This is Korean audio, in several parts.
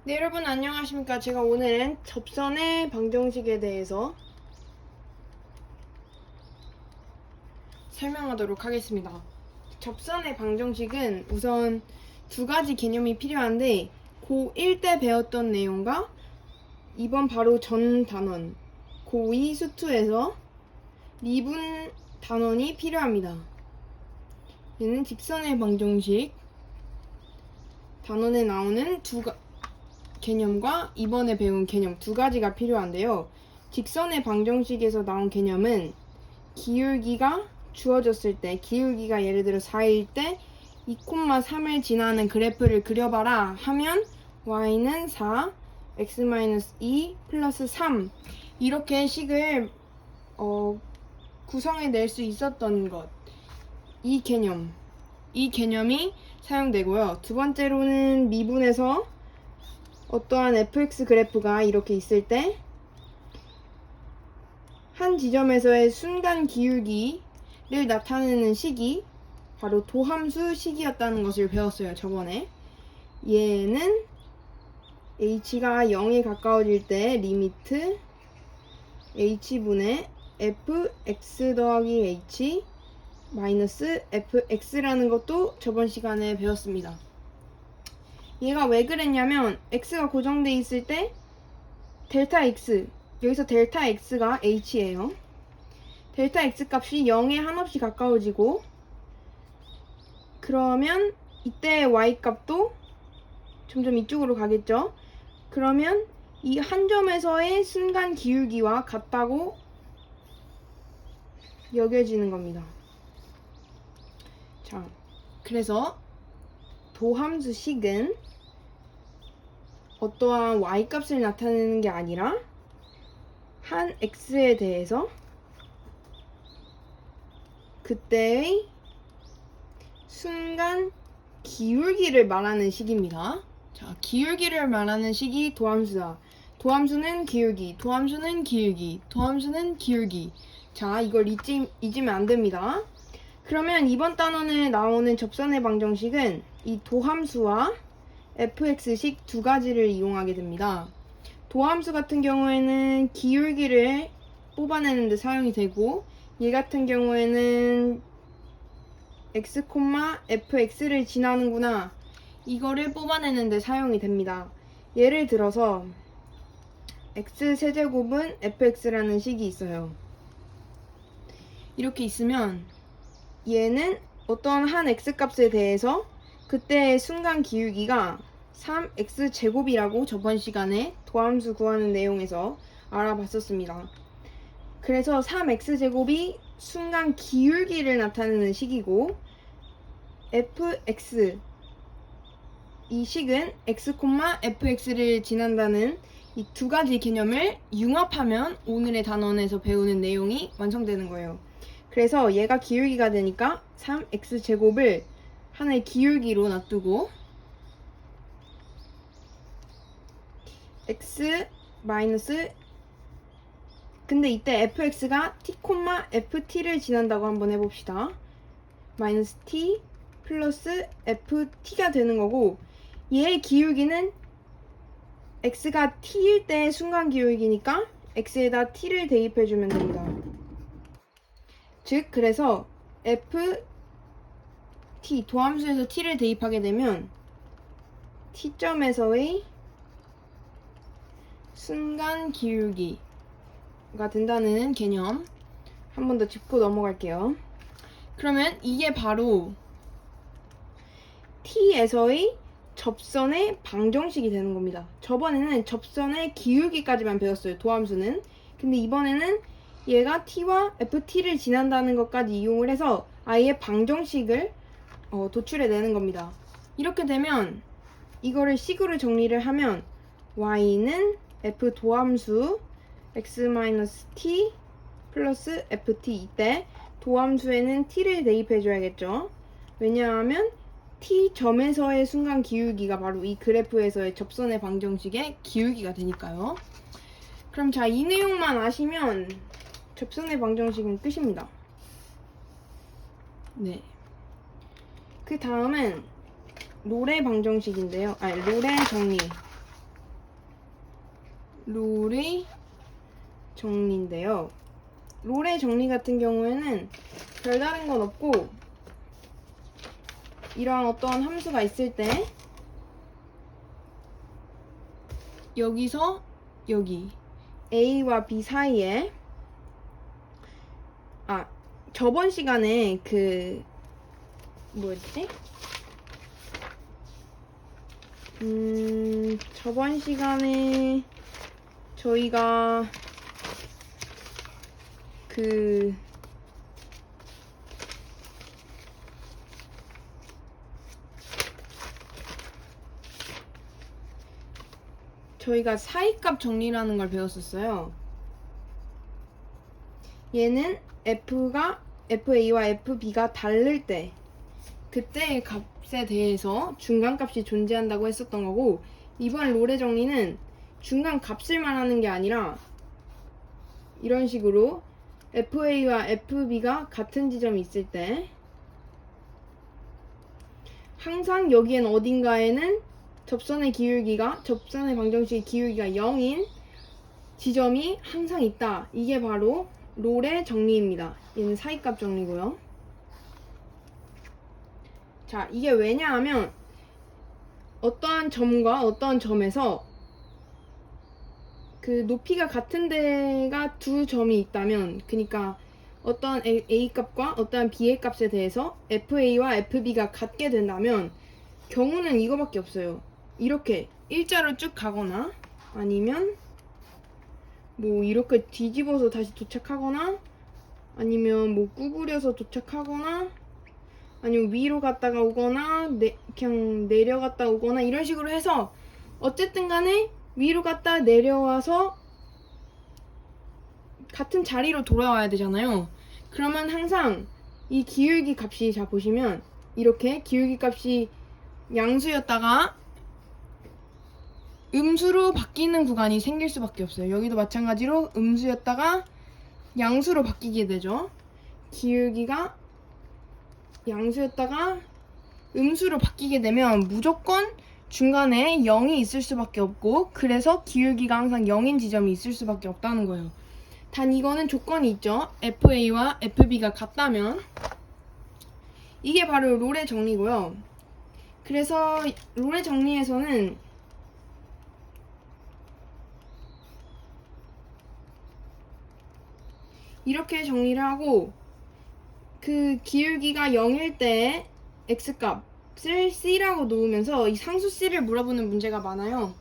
네, 여러분 안녕하십니까. 제가 오늘은 접선의 방정식에 대해서 설명하도록 하겠습니다. 접선의 방정식은 우선 두 가지 개념이 필요한데 고1 때 배웠던 내용과 이번 바로 전 단원 고2 수투에서 미분 단원이 필요합니다. 얘는 직선의 방정식 단원에 나오는 개념과 이번에 배운 개념 두 가지가 필요한데요. 직선의 방정식에서 나온 개념은 기울기가 주어졌을 때, 기울기가 예를 들어 4일 때 2,3을 지나는 그래프를 그려봐라 하면 y는 4, x-2 플러스 3 이렇게 식을 구성해낼 수 있었던 것, 이 개념이 사용되고요. 두 번째로는 미분에서 어떠한 fx 그래프가 이렇게 있을 때 한 지점에서의 순간 기울기를 나타내는 식이 바로 도함수 식이었다는 것을 배웠어요, 저번에. 얘는 h가 0에 가까워질 때 리미트 h분의 fx 더하기 h 마이너스 fx라는 것도 저번 시간에 배웠습니다. 얘가 왜 그랬냐면 x가 고정돼 있을 때 델타 x, 여기서 델타 x가 h예요. 델타 x 값이 0에 한없이 가까워지고 그러면 이때 y 값도 점점 이쪽으로 가겠죠. 그러면 이 한 점에서의 순간 기울기와 같다고 여겨지는 겁니다. 자, 그래서 도함수 식은 어떠한 y값을 나타내는 게 아니라 한 x에 대해서 그때의 순간 기울기를 말하는 식입니다. 자, 기울기를 말하는 식이 도함수다. 도함수는 기울기, 도함수는 기울기, 도함수는 기울기. 자, 이걸 잊으면 안 됩니다. 그러면 이번 단원에 나오는 접선의 방정식은 이 도함수와 fx식 두 가지를 이용하게 됩니다. 도함수 같은 경우에는 기울기를 뽑아내는 데 사용이 되고 얘 같은 경우에는 x, fx를 지나는구나 이거를 뽑아내는 데 사용이 됩니다. 예를 들어서 x세제곱은 fx라는 식이 있어요. 이렇게 있으면 얘는 어떤 한 x값에 대해서 그때의 순간 기울기가 3x제곱이라고 저번 시간에 도함수 구하는 내용에서 알아봤었습니다. 그래서 3x제곱이 순간 기울기를 나타내는 식이고 fx 이 식은 x, fx를 지난다는 이 두 가지 개념을 융합하면 오늘의 단원에서 배우는 내용이 완성되는 거예요. 그래서 얘가 기울기가 되니까 3x제곱을 하나의 기울기로 놔두고 x 마이너스 근데 이때 fx가 t, ft를 지난다고 한번 해봅시다. 마이너스 t 플러스 ft가 되는 거고 얘의 기울기는 x가 t일 때 순간 기울기니까 x에다 t를 대입해주면 됩니다. 즉 그래서 ft 도함수에서 t를 대입하게 되면 t점에서의 순간 기울기가 된다는 개념 한 번 더 짚고 넘어갈게요. 그러면 이게 바로 t에서의 접선의 방정식이 되는 겁니다. 저번에는 접선의 기울기까지만 배웠어요, 도함수는. 근데 이번에는 얘가 t와 ft를 지난다는 것까지 이용을 해서 아예 방정식을 도출해내는 겁니다. 이렇게 되면 이거를 식으로 정리를 하면 y는 f 도함수 x-t 플러스 ft 이때 도함수에는 t를 대입해줘야겠죠. 왜냐하면 t점에서의 순간 기울기가 바로 이 그래프에서의 접선의 방정식의 기울기가 되니까요. 그럼 자, 이 내용만 아시면 접선의 방정식은 끝입니다. 네. 그 다음은 롤의 방정식인데요. 롤의 정리. 롤의 정리인데요. 롤의 정리 같은 경우에는 별다른 건 없고, 이러한 어떤 함수가 있을 때 여기서 여기 A와 B 사이에 저번 시간에 뭐였지? 저번 시간에 저희가 저희가 사이값 정리라는 걸 배웠었어요. 얘는 FA와 FB가 다를 때, 그때의 값에 대해서 중간값이 존재한다고 했었던 거고, 이번 롤의 정리는 중간값을 말하는 게 아니라 이런 식으로 FA와 FB가 같은 지점이 있을 때 항상 여기엔 어딘가에는 접선의 방정식의 기울기가 0인 지점이 항상 있다. 이게 바로 롤의 정리입니다. 얘는 사이값 정리고요. 자, 이게 왜냐하면 어떠한 점과 어떠한 점에서 높이가 같은 데가 두 점이 있다면, 그러니까 어떠한 A값과 어떠한 B의 값에 대해서 FA와 FB가 같게 된다면 경우는 이거밖에 없어요. 이렇게 일자로 쭉 가거나, 아니면 뭐 이렇게 뒤집어서 다시 도착하거나, 아니면 뭐 구부려서 도착하거나, 아니면 위로 갔다가 오거나 그냥 내려갔다 오거나, 이런 식으로 해서 어쨌든 간에 위로 갔다 내려와서 같은 자리로 돌아와야 되잖아요. 그러면 항상 이 기울기 값이, 자 보시면 이렇게 기울기 값이 양수였다가 음수로 바뀌는 구간이 생길 수밖에 없어요. 여기도 마찬가지로 음수였다가 양수로 바뀌게 되죠. 기울기가 양수였다가 음수로 바뀌게 되면 무조건 중간에 0이 있을 수밖에 없고, 그래서 기울기가 항상 0인 지점이 있을 수밖에 없다는 거예요. 단 이거는 조건이 있죠. FA와 FB가 같다면. 이게 바로 롤의 정리고요. 그래서 롤의 정리에서는 이렇게 정리를 하고, 기울기가 0일 때 X값을 C라고 놓으면서 이 상수 C를 물어보는 문제가 많아요.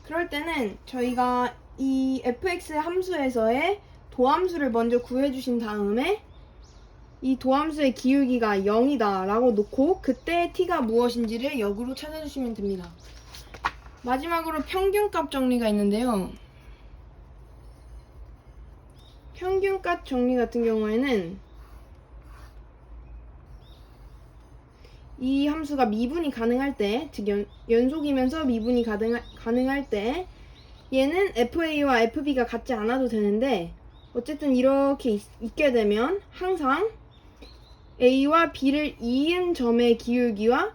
그럴 때는 저희가 이 fx 함수에서의 도함수를 먼저 구해주신 다음에 이 도함수의 기울기가 0이다 라고 놓고, 그때 t가 무엇인지를 역으로 찾아주시면 됩니다. 마지막으로 평균값 정리가 있는데요. 평균값 정리 같은 경우에는 이 함수가 미분이 가능할 때, 즉 연속이면서 미분이 가능할 때 얘는 FA와 FB가 같지 않아도 되는데, 어쨌든 이렇게 있게 되면 항상 A와 B를 이은 점의 기울기와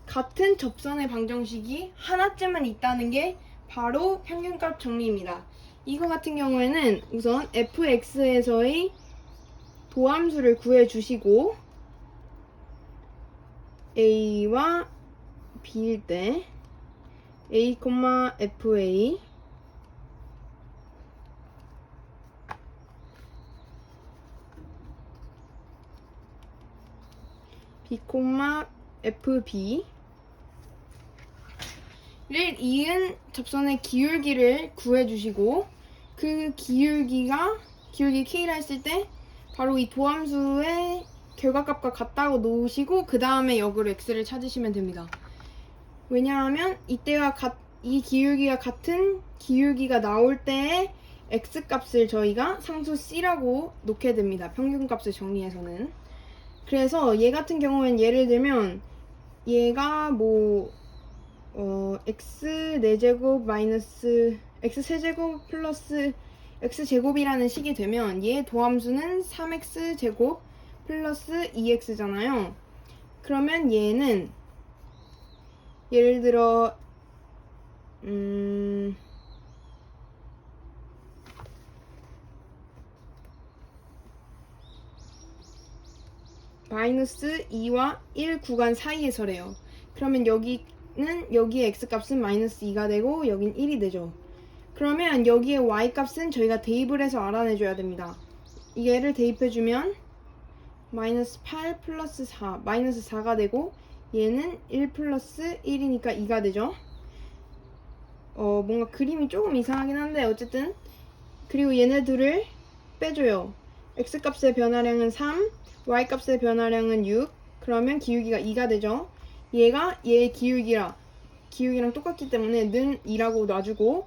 같은 접선의 방정식이 하나쯤은 있다는 게 바로 평균값 정리입니다. 이거 같은 경우에는 우선 fx에서의 도함수를 구해주시고 a와 b일 때 a, fa b, fb 를 이은 접선의 기울기를 구해주시고, 그 기울기 k라 했을 때 바로 이 도함수의 결과값과 같다고 놓으시고 그 다음에 역으로 x를 찾으시면 됩니다. 왜냐하면 이때와 이 기울기가 같은 기울기가 나올 때의 x값을 저희가 상수 c라고 놓게 됩니다. 평균값을 정리해서는. 그래서 얘 같은 경우엔 예를 들면 얘가 x 4제곱 마이너스 x 세제곱 플러스 x제곱이라는 식이 되면 얘 도함수는 3x제곱 플러스 2x잖아요. 그러면 얘는 예를 들어 마이너스 2와 1 구간 사이에서래요. 그러면 여기에 x값은 마이너스 2가 되고 여긴 1이 되죠. 그러면 여기에 y값은 저희가 대입을 해서 알아내줘야 됩니다. 얘를 대입해주면 마이너스 8 플러스 4 마이너스 4가 되고 얘는 1 플러스 1이니까 2가 되죠. 뭔가 그림이 조금 이상하긴 한데 어쨌든 그리고 얘네들을 빼줘요. x값의 변화량은 3, y값의 변화량은 6. 그러면 기울기가 2가 되죠. 얘가 얘의 기울기랑 똑같기 때문에 는 2라고 놔주고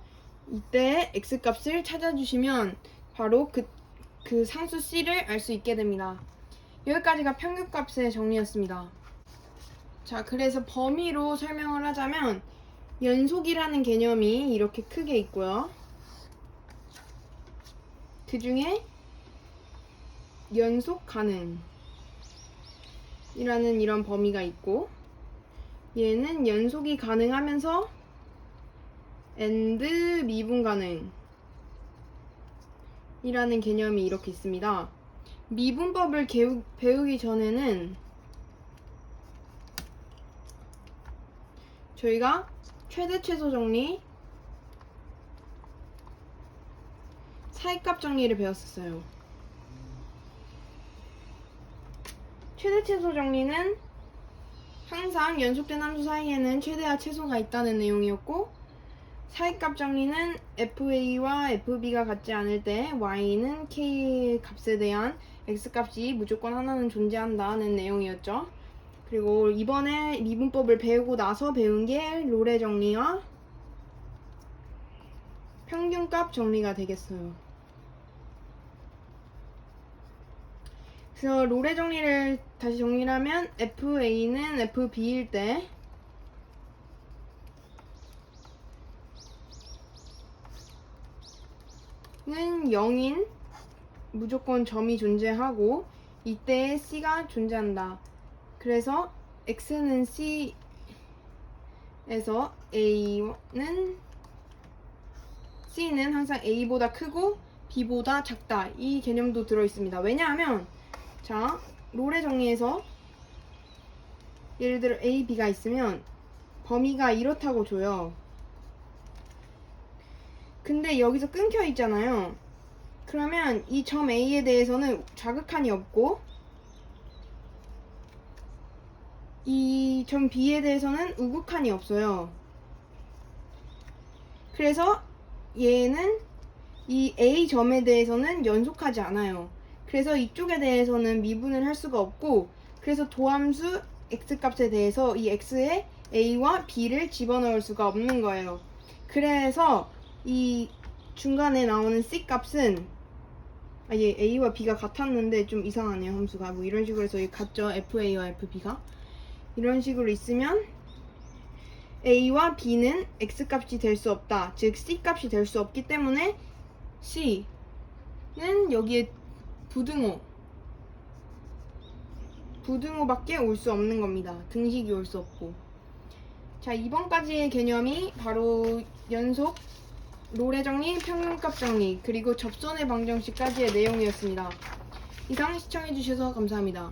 이때 x값을 찾아주시면 바로 그 상수 c를 알 수 있게 됩니다. 여기까지가 평균값의 정리였습니다. 자, 그래서 범위로 설명을 하자면 연속이라는 개념이 이렇게 크게 있고요. 그 중에 연속 가능 이라는 이런 범위가 있고 얘는 연속이 가능하면서 and 미분 가능 이라는 개념이 이렇게 있습니다. 미분법을 배우기 전에는 저희가 최대 최소 정리, 사이값 정리를 배웠었어요. 최대 최소 정리는 항상 연속된 함수 사이에는 최대와 최소가 있다는 내용이었고, 사이값 정리는 fa와 fb가 같지 않을 때 y는 k 값에 대한 x값이 무조건 하나는 존재한다는 내용이었죠. 그리고 이번에 미분법을 배우고 나서 배운 게 롤의 정리와 평균값 정리가 되겠어요. 그래서 롤의 정리를 다시 정리를 하면 fa는 fb일 때 는 0인 무조건 점이 존재하고 이때 c가 존재한다. 그래서 x는 c에서 c는 항상 a보다 크고 b보다 작다. 이 개념도 들어있습니다. 왜냐하면 자, 롤의 정리에서 예를 들어 a, b가 있으면 범위가 이렇다고 줘요. 근데 여기서 끊겨 있잖아요. 그러면 이 점 A에 대해서는 자극한이 없고 이 점 B에 대해서는 우극한이 없어요. 그래서 얘는 이 A 점에 대해서는 연속하지 않아요. 그래서 이쪽에 대해서는 미분을 할 수가 없고, 그래서 도함수 x값에 대해서 이 x에 a와 b를 집어넣을 수가 없는 거예요. 그래서 이 중간에 나오는 c 값은 얘 a와 b가 같았는데 좀 이상하네요. 함수가 뭐 이런 식으로 해서 같죠. fa와 fb가 이런 식으로 있으면 a와 b는 x값이 될 수 없다. 즉 c값이 될 수 없기 때문에 c는 여기에 부등호밖에 올 수 없는 겁니다. 등식이 올 수 없고. 자, 이번까지의 개념이 바로 연속, 롤의 정리, 평균값 정리, 그리고 접선의 방정식까지의 내용이었습니다. 이상 시청해주셔서 감사합니다.